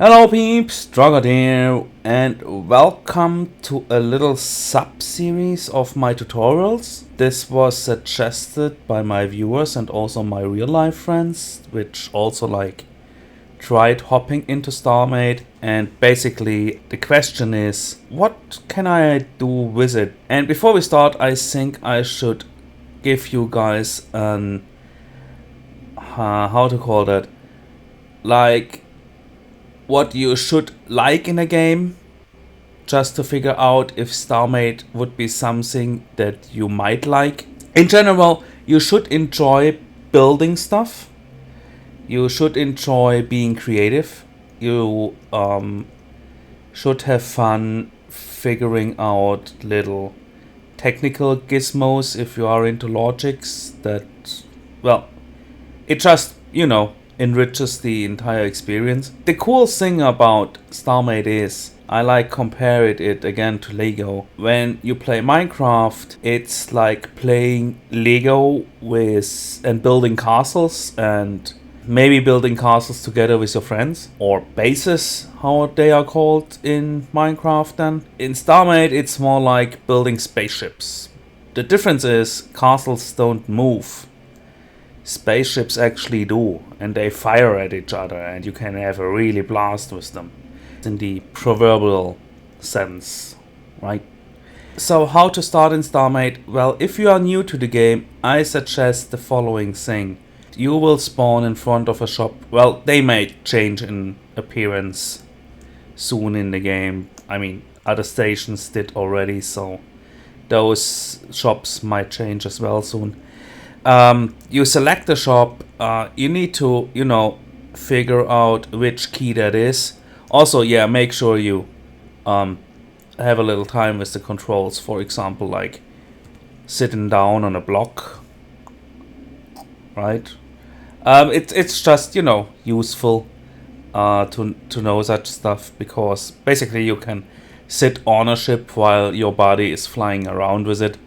Hello peeps, Drugger here, and welcome to a little sub-series of my tutorials. This was suggested by my viewers and also my real-life friends, which also tried hopping into Starmade, and basically the question is, what can I do with it? And before we start, I think I should give you guys an, how to call that, like, what you should like in a game, just to figure out if Starmade would be something that you might like. In general, you should enjoy building stuff. You should enjoy being creative. You should have fun figuring out little technical gizmos if you are into logics that, well, it just, enriches the entire experience. The cool thing about Starmade is, I like compare it again to Lego. When you play Minecraft, it's like playing Lego with and building castles, and maybe building castles together with your friends, or bases, how they are called in Minecraft then. In Starmade, it's more like building spaceships. The difference is castles don't move. Spaceships actually do, and they fire at each other, and you can have a really blast with them. In the proverbial sense, right? So how to start in Starmade? Well, if you are new to the game, I suggest the following thing. You will spawn in front of a shop. Well, they may change in appearance soon in the game. I mean, other stations did already, so those shops might change as well soon. You select the shop. You need to, figure out which key that is. Also, yeah, make sure you have a little time with the controls. For example, like sitting down on a block, right? It's just, useful to know such stuff, because basically you can sit on a ship while your body is flying around with it.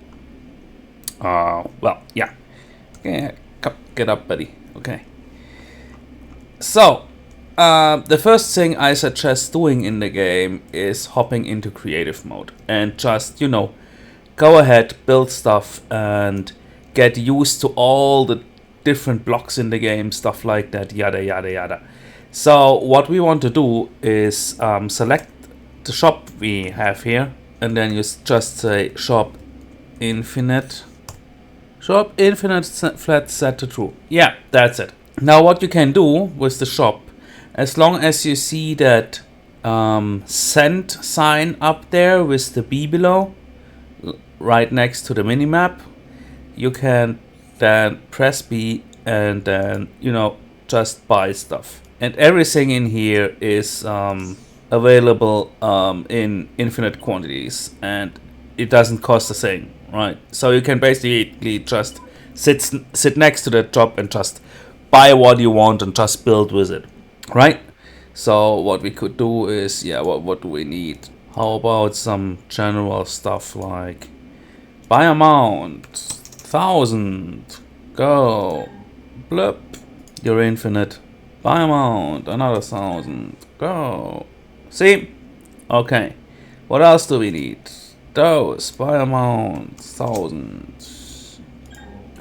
Well, yeah. Okay, get up, buddy. Okay. So, the first thing I suggest doing in the game is hopping into creative mode and just, go ahead, build stuff, and get used to all the different blocks in the game, stuff like that, yada yada yada. So, what we want to do is select the shop we have here, and then you just say shop infinite. Shop infinite flat set to true. Yeah, that's it. Now what you can do with the shop, as long as you see that send sign up there with the B below, right next to the minimap, you can then press B and then, just buy stuff. And everything in here is available in infinite quantities, and it doesn't cost a thing. Right, so you can basically just sit next to the shop and just buy what you want and just build with it, right? So what we could do is, yeah, what do we need? How about some general stuff like buy amount 1,000, go, blip, you're infinite. Buy amount another 1,000, go. See? Okay. What else do we need? Those buy amount 1,000.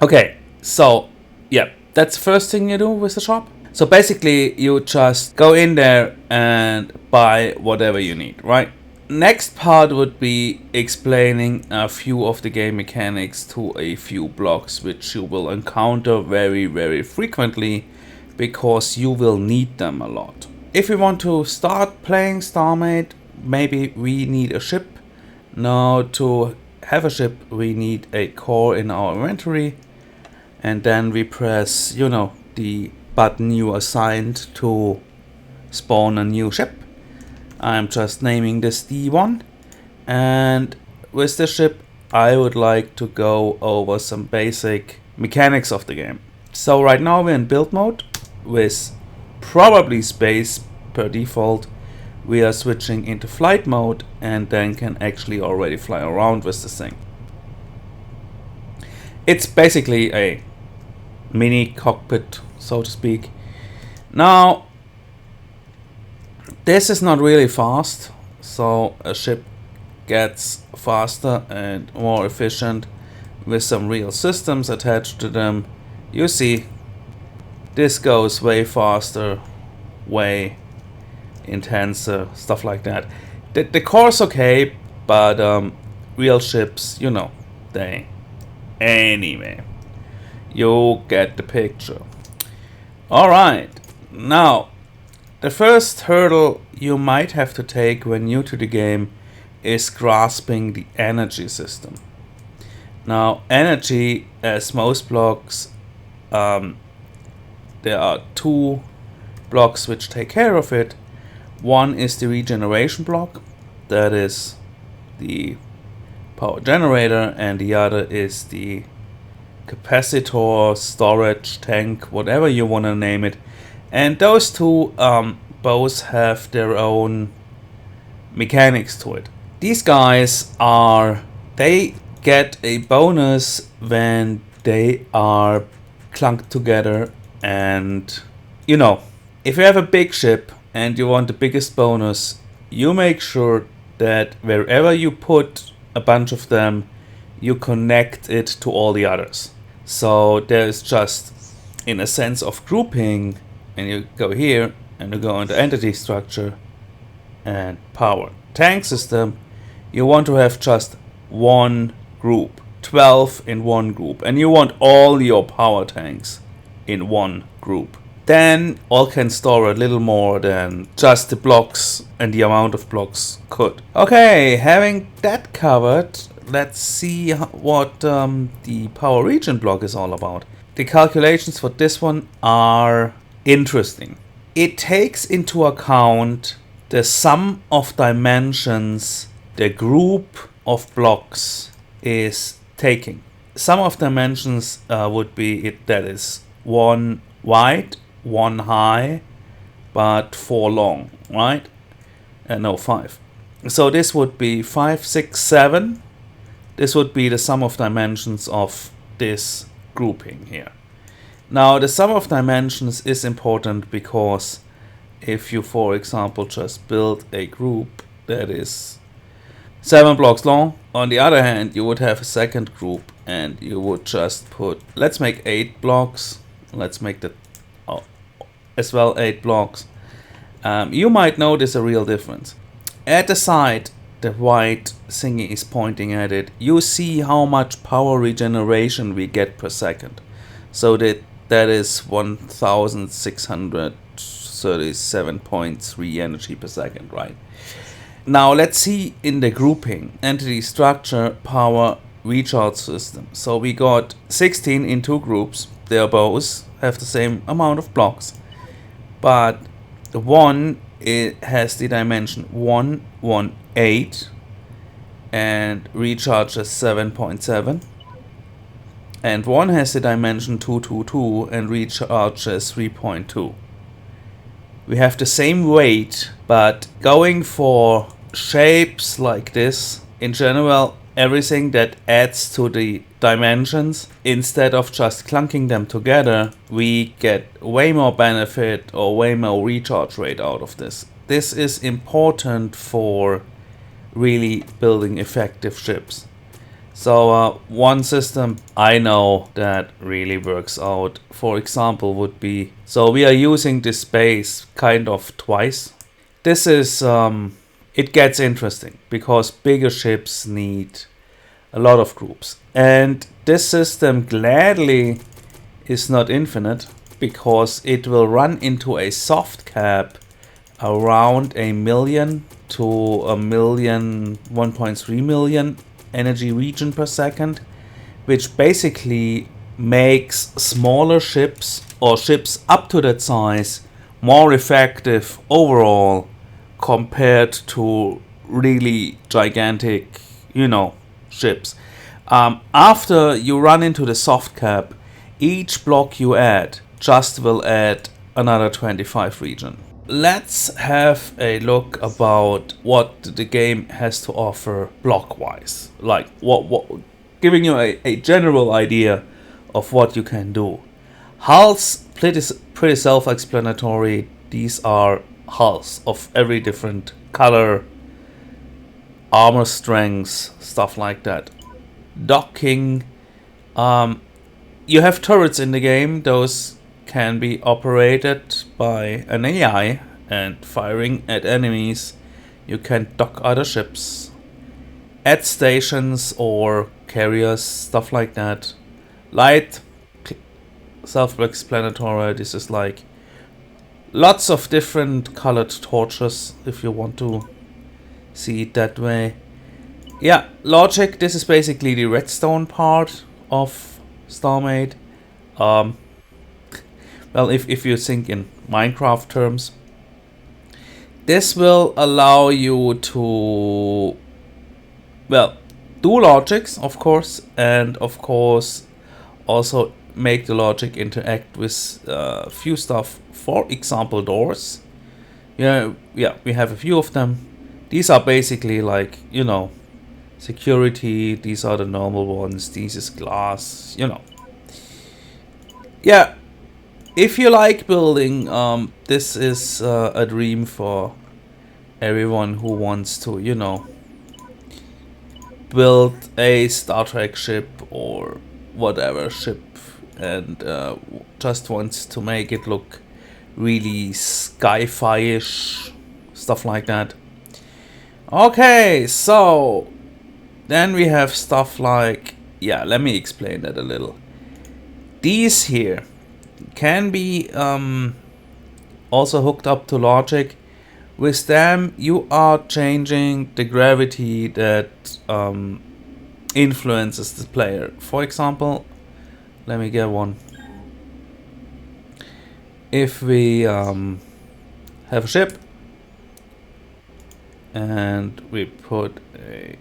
Okay, so yeah, that's the first thing you do with the shop. So basically you just go in there and buy whatever you need, right? Next part would be explaining a few of the game mechanics to a few blocks which you will encounter very, very frequently, because you will need them a lot. If we want to start playing Starmade, maybe we need a ship. Now, to have a ship, we need a core in our inventory, and then we press, the button you assigned to spawn a new ship. I'm just naming this D1, and with the ship, I would like to go over some basic mechanics of the game. So right now we're in build mode with probably space per default. We are switching into flight mode and then can actually already fly around with this thing. It's basically a mini cockpit, so to speak. Now, This is not really fast, so a ship gets faster and more efficient with some real systems attached to them. You see, this goes way faster, way intenser, stuff like that. The core's okay, but real ships, you know, they... Anyway, you get the picture. Alright, now, the first hurdle you might have to take when new to the game is grasping the energy system. Now, energy, as most blocks, there are two blocks which take care of it. One is the regeneration block, that is the power generator, and the other is the capacitor, storage tank, whatever you want to name it. And those two both have their own mechanics to it. These guys they get a bonus when they are clunked together, and you know, if you have a big ship and you want the biggest bonus, you make sure that wherever you put a bunch of them, you connect it to all the others. So there's just, in a sense of grouping, and you go here and you go into entity structure and power tank system, you want to have just one group, 12 in one group, and you want all your power tanks in one group. Then all can store a little more than just the blocks and the amount of blocks could. Okay, having that covered, let's see what the power region block is all about. The calculations for this one are interesting. It takes into account the sum of dimensions the group of blocks is taking. Sum of dimensions would be that is 1 wide, 1 high, but 4 long, right? No, 5. So this would be 5, 6, 7. This would be the sum of dimensions of this grouping here. Now, the sum of dimensions is important because if you, for example, just build a group that is 7 blocks long, on the other hand, you would have a second group and you would just put, let's make 8 blocks. Let's make that as well 8 blocks. You might notice a real difference. At the side, the white thingy is pointing at it. You see how much power regeneration we get per second. So that is 1637.3 energy per second, right? Now let's see in the grouping, entity structure, power recharge system. So we got 16 in 2 groups. They are both have the same amount of blocks, but the one it has the dimension 118 and recharges 7.7, and one has the dimension 222 and recharges 3.2. We have the same weight, but going for shapes like this, in general, everything that adds to the dimensions, instead of just clunking them together, we get way more benefit or way more recharge rate out of this. This is important for really building effective ships. So one system I know that really works out, for example, would be, so we are using this base kind of twice. This is, it gets interesting because bigger ships need a lot of groups. And this system gladly is not infinite because it will run into a soft cap around 1 million to 1.3 million energy region per second, which basically makes smaller ships or ships up to that size more effective overall compared to really gigantic, ships. After you run into the soft cap, each block you add just will add another 25 region. Let's have a look about what the game has to offer block-wise. Like, what giving you a general idea of what you can do. Hulls, pretty self-explanatory. These are hulls of every different color, armor strengths, stuff like that. Docking. You have turrets in the game. Those can be operated by an AI and firing at enemies. You can dock other ships, add stations or carriers, stuff like that. Light, self-explanatory. This is like lots of different colored torches if you want to see it that way. Yeah, logic. This is basically the redstone part of Starmade. Well, if you think in Minecraft terms, this will allow you to, well, do logics, of course, and of course also make the logic interact with few stuff. For example, doors. Yeah, we have a few of them. These are basically like, you know, security. These are the normal ones. This is glass, you know. Yeah, if you like building, this is a dream for everyone who wants to, you know, build a Star Trek ship or whatever ship and just wants to make it look really sci-fi-ish, stuff like that. Okay, so then we have stuff like, yeah, let me explain that a little. These here can be also hooked up to logic. With them, you are changing the gravity that influences the player. For example, let me get one. If we have a ship and we put a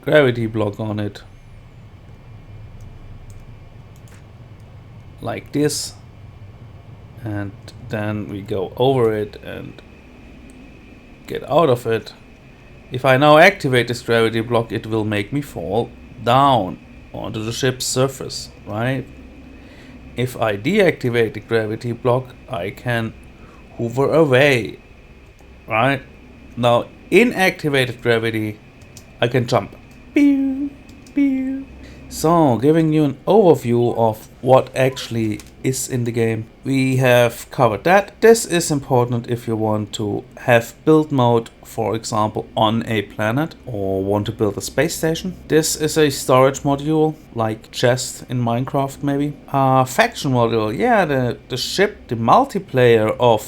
gravity block on it, like this, and then we go over it and get out of it. If I now activate this gravity block, it will make me fall down onto the ship's surface, right? If I deactivate the gravity block, I can hover away, right? Now, in activated gravity, I can jump. Pew, pew. So, giving you an overview of what actually is in the game. We have covered that. This is important if you want to have build mode, for example, on a planet or want to build a space station. This is a storage module, like chest in Minecraft maybe. Faction module, yeah, the ship, the multiplayer of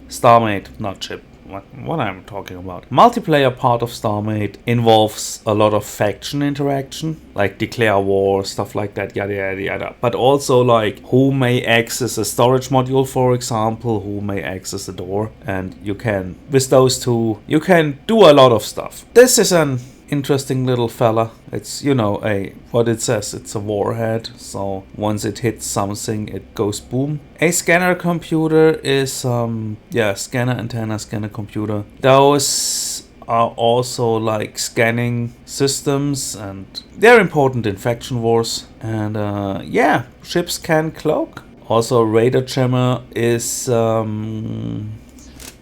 Starmade, not ship. What I'm talking about. Multiplayer part of Starmade involves a lot of faction interaction, like declare war, stuff like that, yada yada yada. But also like who may access a storage module, for example, who may access a door, and you can, with those two, you can do a lot of stuff. This is an interesting little fella. It's, you know, what it says, it's a warhead, so once it hits something it goes boom. A scanner computer is scanner antenna, scanner computer. Those are also like scanning systems and they're important in faction wars. And yeah, ships can cloak. Also radar jammer is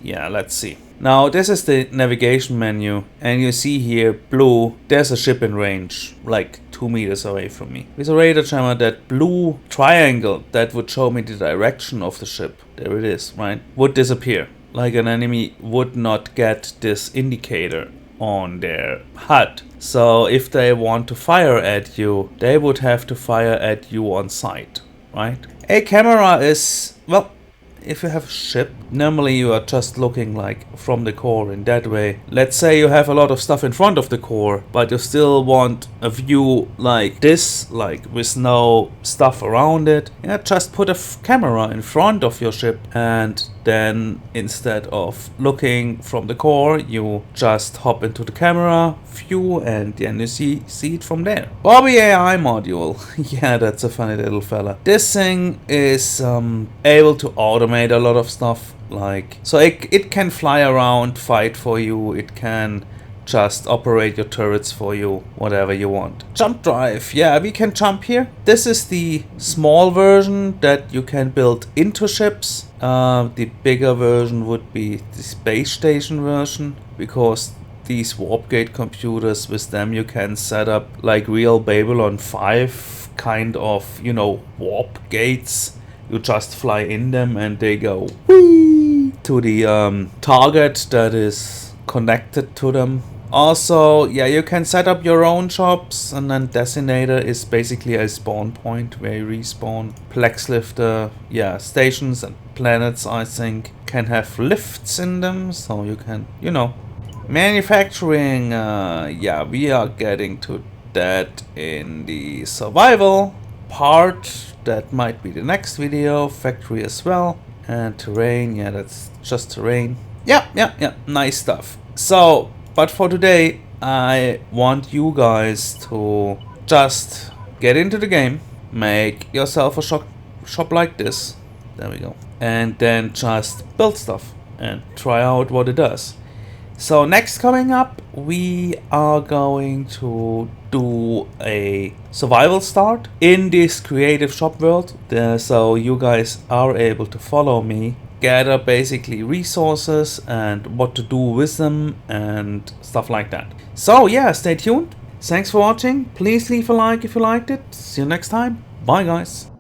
yeah, let's see. Now this is the navigation menu, and you see here blue, there's a ship in range, like 2 meters away from me. With a radar jammer, that blue triangle that would show me the direction of the ship, there it is, right, would disappear. Like an enemy would not get this indicator on their HUD. So if they want to fire at you, they would have to fire at you on sight, right? A camera is, well, if you have a ship, normally you are just looking like from the core in that way. Let's say you have a lot of stuff in front of the core, but you still want a view like this, like with no stuff around it. Yeah, just put a camera in front of your ship, and then instead of looking from the core, you just hop into the camera view and then you see it from there. Bobby AI module. Yeah, that's a funny little fella. This thing is able to automate a lot of stuff, like, so it can fly around, fight for you, it can just operate your turrets for you, whatever you want. Jump drive, yeah, we can jump here. This is the small version that you can build into ships. The bigger version would be the space station version, because these warp gate computers, with them you can set up like real Babylon 5 kind of, warp gates. You just fly in them and they go whee to the target that is connected to them. Also, yeah, you can set up your own shops, and then Designator is basically a spawn point where you respawn. Plex Lifter, yeah, stations and planets, I think, can have lifts in them, so you can, Manufacturing, yeah, we are getting to that in the survival part. That might be the next video. Factory as well. And terrain, yeah, that's just terrain. Yeah, nice stuff. So, but for today, I want you guys to just get into the game, make yourself a shop like this. There we go. And then just build stuff and try out what it does. So next coming up, we are going to do a survival start in this creative shop world. So you guys are able to follow me, gather basically resources and what to do with them and stuff like that. So yeah, stay tuned. Thanks for watching. Please leave a like if you liked it. See you next time. Bye guys.